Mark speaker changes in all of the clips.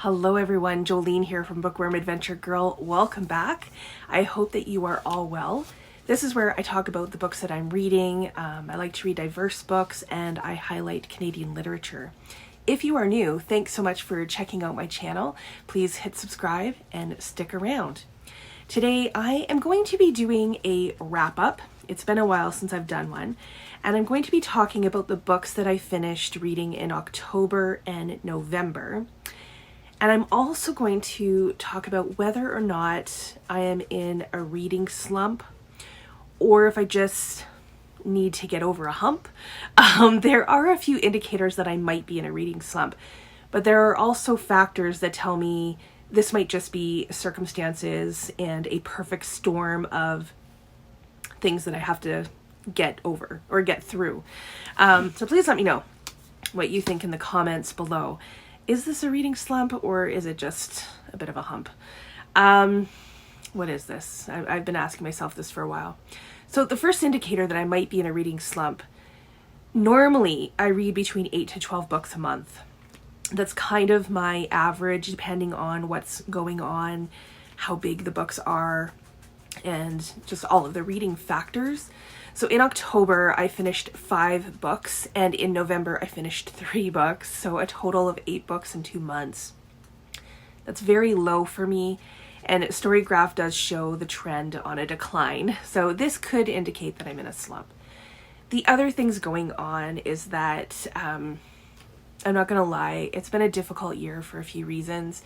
Speaker 1: Hello everyone, Jolene here from Bookworm Adventure Girl. Welcome back. I hope that you are all well. This is where I talk about the books that I'm reading. I like to read diverse books and I highlight Canadian literature. If you are new, thanks so much for checking out my channel. Please hit subscribe and stick around. Today I am going to be doing a wrap-up. It's been a while since I've done one. And I'm going to be talking about the books that I finished reading in October and November. And I'm also going to talk about whether or not I am in a reading slump or if I just need to get over a hump. There are a few indicators that I might be in a reading slump, but there are also factors that tell me this might just be circumstances and a perfect storm of things that I have to get over or get through. So please let me know what you think in the comments below. Is this a reading slump or is it just a bit of a hump? What is this? I've been asking myself this for a while. So the first indicator that I might be in a reading slump, normally I read between 8 to 12 books a month. That's kind of my average depending on what's going on, how big the books are, and just all of the reading factors. So in October, I finished 5 books, and in November, I finished 3 books, so a total of 8 books in 2 months. That's very low for me, and Storygraph does show the trend on a decline, so this could indicate that I'm in a slump. The other things going on is that, I'm not gonna lie, it's been a difficult year for a few reasons,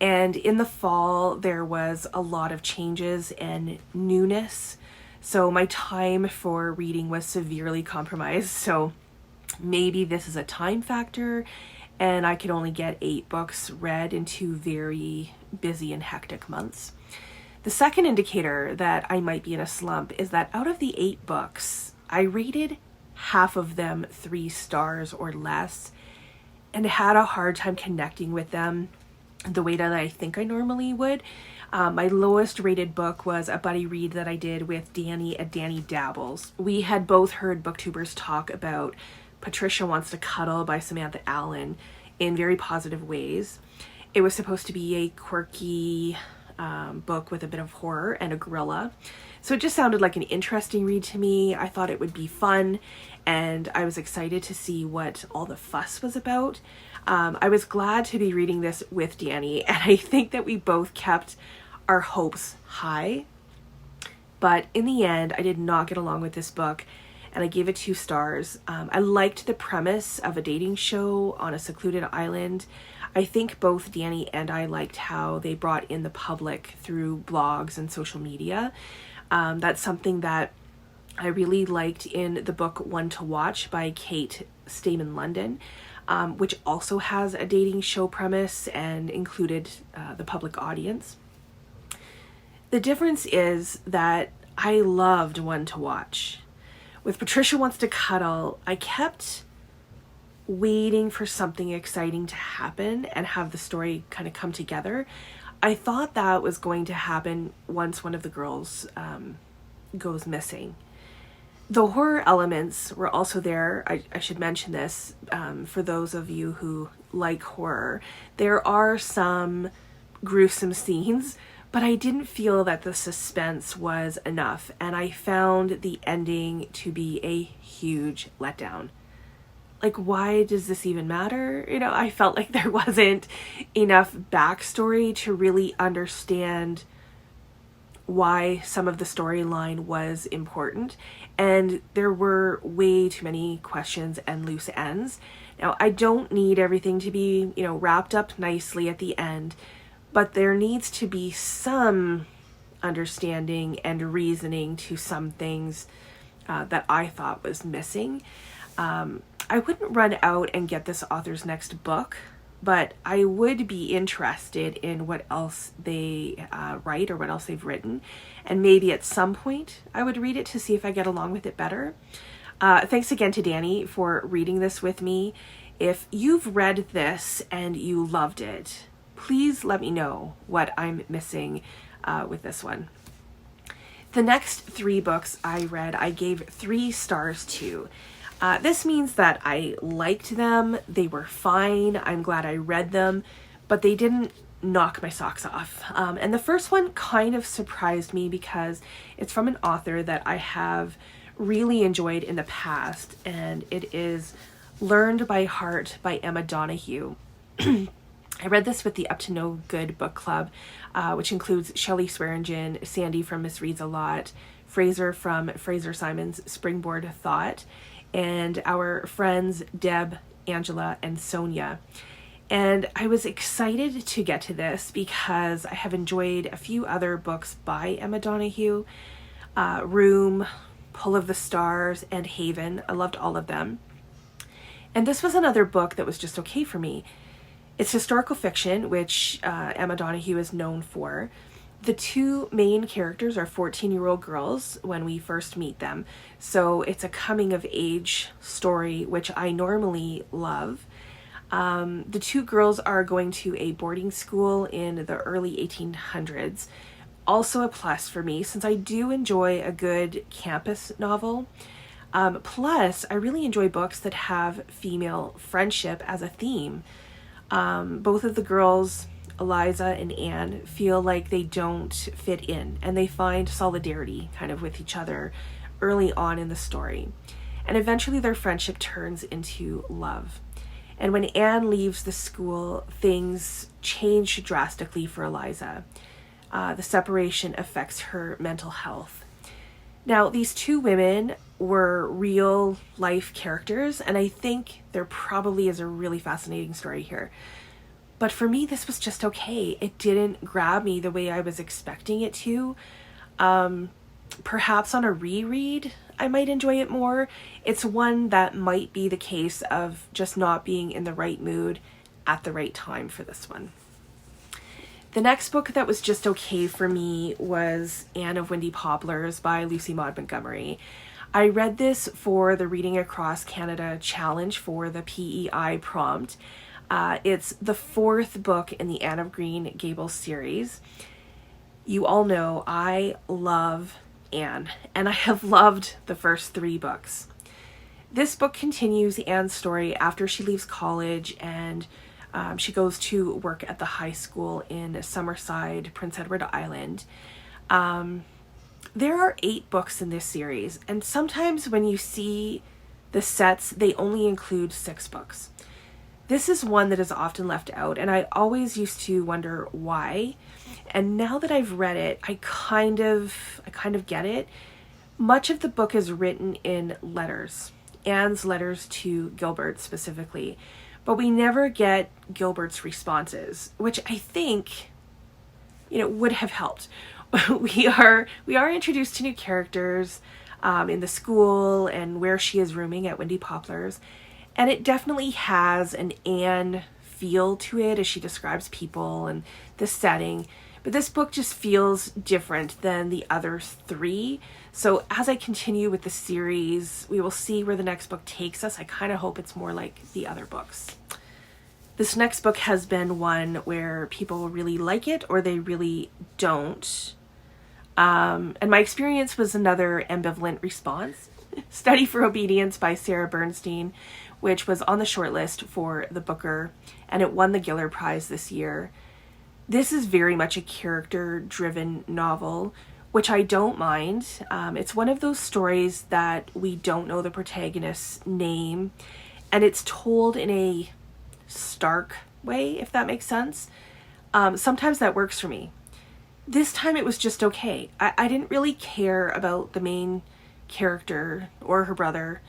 Speaker 1: and in the fall, there was a lot of changes and newness. So my time for reading was severely compromised. So maybe this is a time factor and I could only get 8 books read in 2 very busy and hectic months. The second indicator that I might be in a slump is that out of the 8 books, I rated half of them 3 stars or less and had a hard time connecting with them the way that I think I normally would. My lowest rated book was a buddy read that I did with Danni at Danni Dabbles. We had both heard booktubers talk about Patricia Wants to Cuddle by Samantha Allen in very positive ways. It was supposed to be a quirky book with a bit of horror and a gorilla. So it just sounded like an interesting read to me. I thought it would be fun and I was excited to see what all the fuss was about. I was glad to be reading this with Danni, and I think that we both kept our hopes high. But in the end, I did not get along with this book, and I gave it 2 stars. I liked the premise of a dating show on a secluded island. I think both Danni and I liked how they brought in the public through blogs and social media. That's something that I really liked in the book One to Watch by Stayman-London. Which also has a dating show premise and included the public audience. The difference is that I loved One to Watch. With Patricia Wants to Cuddle, I kept waiting for something exciting to happen and have the story kind of come together. I thought that was going to happen once one of the girls goes missing. The horror elements were also there. I should mention this for those of you who like horror. There are some gruesome scenes, but I didn't feel that the suspense was enough, and I found the ending to be a huge letdown. Like, why does this even matter? You know, I felt like there wasn't enough backstory to really understand why some of the storyline was important, and there were way too many questions and loose ends. Now, I don't need everything to be, wrapped up nicely at the end, but there needs to be some understanding and reasoning to some things that I thought was missing. I wouldn't run out and get this author's next book, but I would be interested in what else they write or what else they've written. And maybe at some point I would read it to see if I get along with it better. Thanks again to Danni for reading this with me. If you've read this and you loved it, please let me know what I'm missing with this one. The next 3 books I read, I gave 3 stars to. This means that I liked them, they were fine, I'm glad I read them, but they didn't knock my socks off. And the first one kind of surprised me because it's from an author that I have really enjoyed in the past, and it is Learned by Heart by Emma Donoghue. I read this with the Up to No Good book club, which includes Shelley Swearingen, Sandy from Miss Reads a Lot, Fraser from Fraser Simon's Springboard Thought, and our friends Deb, Angela, and Sonja. And I was excited to get to this because I have enjoyed a few other books by Emma Donoghue, Room, Pull of the Stars, and Haven. I loved all of them. And this was another book that was just okay for me. It's historical fiction, which Emma Donoghue is known for. The two main characters are 14-year-old girls when we first meet them. So it's a coming-of-age story, which I normally love. The two girls are going to a boarding school in the early 1800s. Also a plus for me, since I do enjoy a good campus novel. Plus, I really enjoy books that have female friendship as a theme. Both of the girls, Eliza and Anne, feel like they don't fit in, and they find solidarity kind of with each other early on in the story. And eventually their friendship turns into love. And when Anne leaves the school, things change drastically for Eliza. The separation affects her mental health. Now, these two women were real life characters, and I think there probably is a really fascinating story here. But for me, this was just okay. It didn't grab me the way I was expecting it to. Perhaps on a reread, I might enjoy it more. It's one that might be the case of just not being in the right mood at the right time for this one. The next book that was just okay for me was Anne of Windy Poplars by Lucy Maud Montgomery. I read this for the Reading Across Canada Challenge for the PEI prompt. It's the fourth book in the Anne of Green Gables series. You all know I love Anne, and I have loved the first three books. This book continues Anne's story after she leaves college and she goes to work at the high school in Summerside, Prince Edward Island. There are 8 books in this series, and sometimes when you see the sets, they only include 6 books. This is one that is often left out, and I always used to wonder why. And now that I've read it, I kind of get it. Much of the book is written in letters, Anne's letters to Gilbert specifically, but we never get Gilbert's responses, which I think, would have helped. We are introduced to new characters in the school and where she is rooming at Windy Poplars. And it definitely has an Anne feel to it as she describes people and the setting. But this book just feels different than the other 3. So as I continue with the series, we will see where the next book takes us. I kind of hope it's more like the other books. This next book has been one where people really like it or they really don't. And my experience was another ambivalent response. Study for Obedience by Sarah Bernstein, which was on the shortlist for the Booker, and it won the Giller Prize this year. This is very much a character-driven novel, which I don't mind. It's one of those stories that we don't know the protagonist's name, and it's told in a stark way, if that makes sense. Sometimes that works for me. This time it was just okay. I didn't really care about the main character or her brother.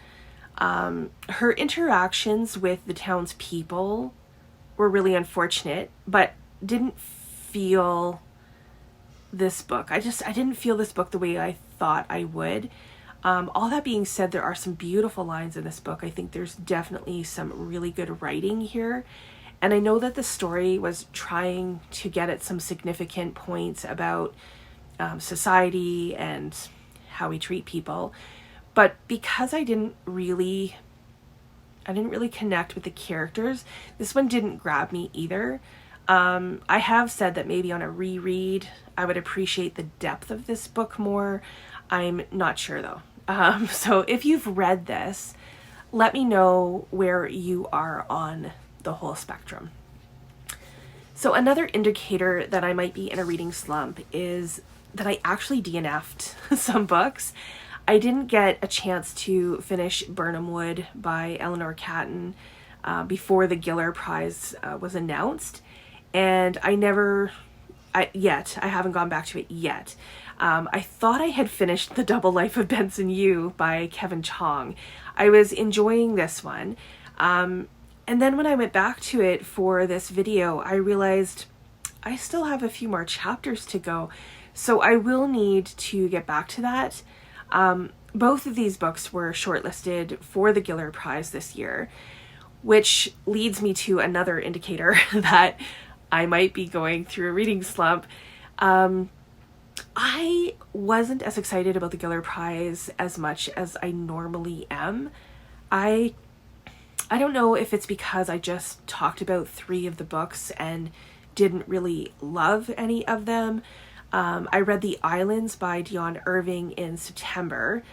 Speaker 1: Her interactions with the townspeople were really unfortunate, but didn't feel this book. I didn't feel this book the way I thought I would. All that being said, there are some beautiful lines in this book. I think there's definitely some really good writing here. And I know that the story was trying to get at some significant points about society and how we treat people. But because I didn't really connect with the characters, this one didn't grab me either. I have said that maybe on a reread, I would appreciate the depth of this book more. I'm not sure though. So if you've read this, let me know where you are on the whole spectrum. So another indicator that I might be in a reading slump is that I actually DNF'd some books. I didn't get a chance to finish Birnam Wood by Eleanor Catton before the Giller Prize was announced, and I haven't gone back to it yet. I thought I had finished The Double Life of Benson by Kevin Chong. I was enjoying this one. And then when I went back to it for this video, I realized I still have a few more chapters to go. So I will need to get back to that. Both of these books were shortlisted for the Giller Prize this year, which leads me to another indicator that I might be going through a reading slump. I wasn't as excited about the Giller Prize as much as I normally am. I don't know if it's because I just talked about 3 of the books and didn't really love any of them. I read The Islands by Dionne Irving in September.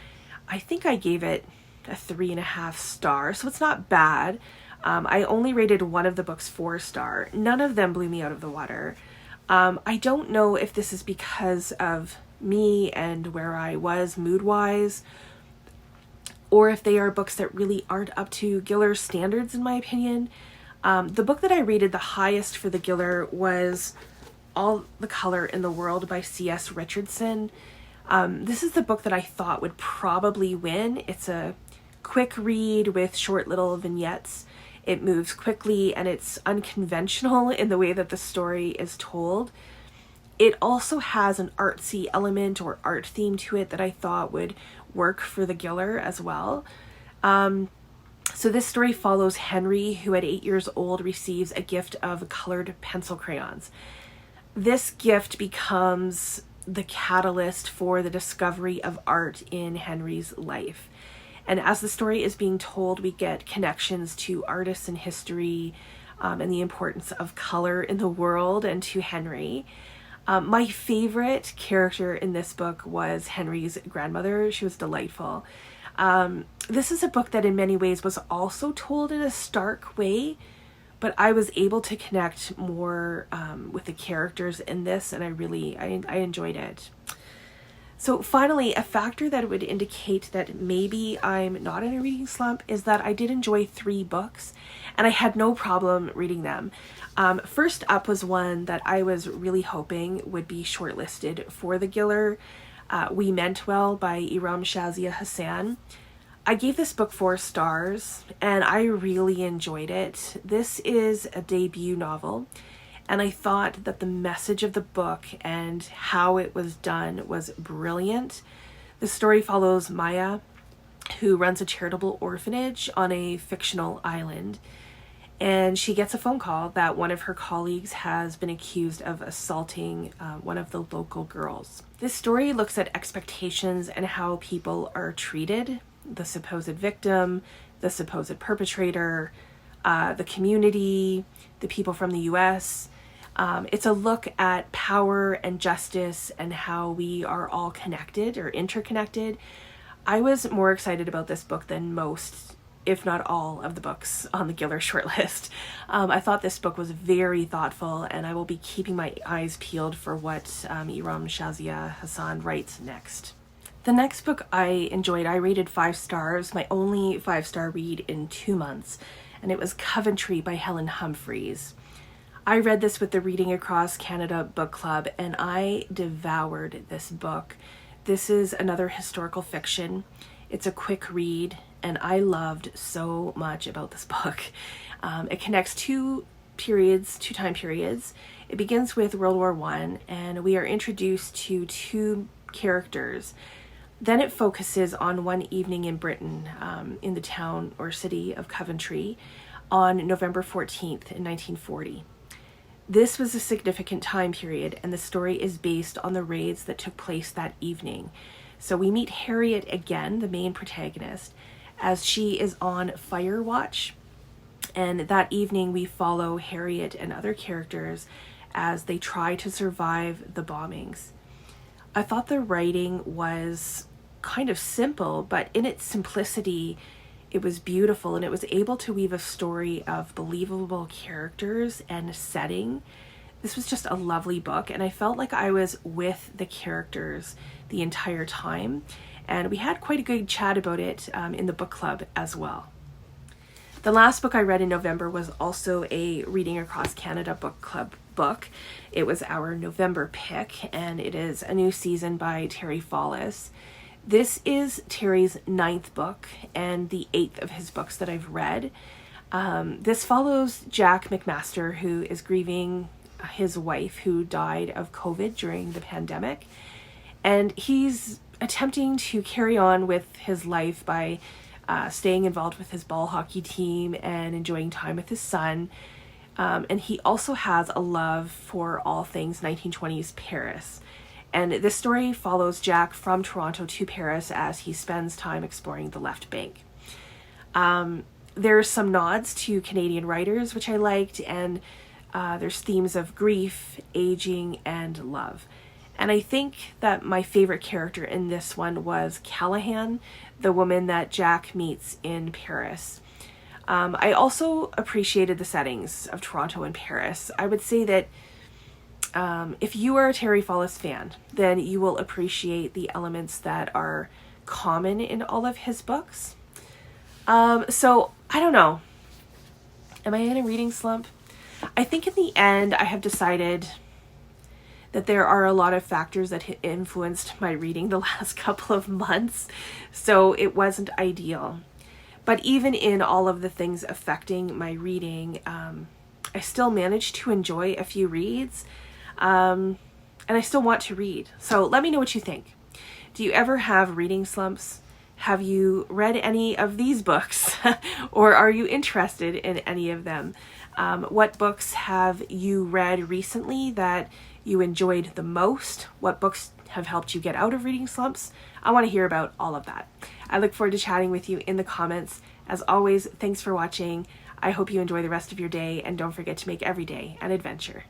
Speaker 1: I think I gave it a 3.5 stars, so it's not bad. I only rated one of the books 4-star. None of them blew me out of the water. I don't know if this is because of me and where I was mood-wise, or if they are books that really aren't up to Giller's standards, in my opinion. The book that I rated the highest for the Giller was All the Color in the World by C.S. Richardson. This is the book that I thought would probably win. It's a quick read with short little vignettes. It moves quickly and it's unconventional in the way that the story is told. It also has an artsy element or art theme to it that I thought would work for the Giller as well. So this story follows Henry, who at 8 years old receives a gift of colored pencil crayons. This gift becomes the catalyst for the discovery of art in Henry's life. And as the story is being told, we get connections to artists and history, and the importance of color in the world and to Henry. My favorite character in this book was Henry's grandmother. She was delightful. This is a book that in many ways was also told in a stark way, but I was able to connect more with the characters in this, and I enjoyed it. So finally, a factor that would indicate that maybe I'm not in a reading slump is that I did enjoy 3 books, and I had no problem reading them. First up was one that I was really hoping would be shortlisted for the Giller, We Meant Well by Erum, Shazia, Hasan. I gave this book 4 stars, and I really enjoyed it. This is a debut novel, and I thought that the message of the book and how it was done was brilliant. The story follows Maya, who runs a charitable orphanage on a fictional island, and she gets a phone call that one of her colleagues has been accused of assaulting one of the local girls. This story looks at expectations and how people are treated, the supposed victim, the supposed perpetrator, the community, the people from the US. It's a look at power and justice and how we are all connected or interconnected. I was more excited about this book than most, if not all, of the books on the Giller shortlist. I thought this book was very thoughtful, and I will be keeping my eyes peeled for what Erum, Shazia, Hasan writes next. The next book I enjoyed, I rated 5 stars, my only 5-star read in 2 months, and it was Coventry by Helen Humphreys. I read this with the Reading Across Canada book club, and I devoured this book. This is another historical fiction. It's a quick read, and I loved so much about this book. It connects 2 time periods. It begins with World War I, and we are introduced to 2 characters. Then it focuses on one evening in Britain, in the town or city of Coventry, on November 14th in 1940. This was a significant time period, and the story is based on the raids that took place that evening. So we meet Harriet again, the main protagonist, as she is on fire watch. And that evening we follow Harriet and other characters as they try to survive the bombings. I thought the writing was kind of simple, but in its simplicity, it was beautiful, and it was able to weave a story of believable characters and setting. This was just a lovely book, and I felt like I was with the characters the entire time. And we had quite a good chat about it in the book club as well. The last book I read in November was also a Reading Across Canada book club book. It was our November pick, and it is A New Season by Terry Fallis. This is Terry's 9th book and the 8th of his books that I've read. This follows Jack McMaster, who is grieving his wife who died of COVID during the pandemic. And he's attempting to carry on with his life by staying involved with his ball hockey team and enjoying time with his son. And he also has a love for all things 1920s Paris. And this story follows Jack from Toronto to Paris as he spends time exploring the left bank. There's some nods to Canadian writers, which I liked, and there's themes of grief, aging, and love. And I think that my favorite character in this one was Callahan, the woman that Jack meets in Paris. I also appreciated the settings of Toronto and Paris. I would say that if you are a Terry Fallis fan, then you will appreciate the elements that are common in all of his books. So, I don't know. Am I in a reading slump? I think in the end, I have decided that there are a lot of factors that influenced my reading the last couple of months, so it wasn't ideal. But even in all of the things affecting my reading, I still managed to enjoy a few reads, and I still want to read. So let me know what you think. Do you ever have reading slumps? Have you read any of these books? Or are you interested in any of them? What books have you read recently that you enjoyed the most? What books have helped you get out of reading slumps? I want to hear about all of that. I look forward to chatting with you in the comments. As always, thanks for watching. I hope you enjoy the rest of your day, and don't forget to make every day an adventure.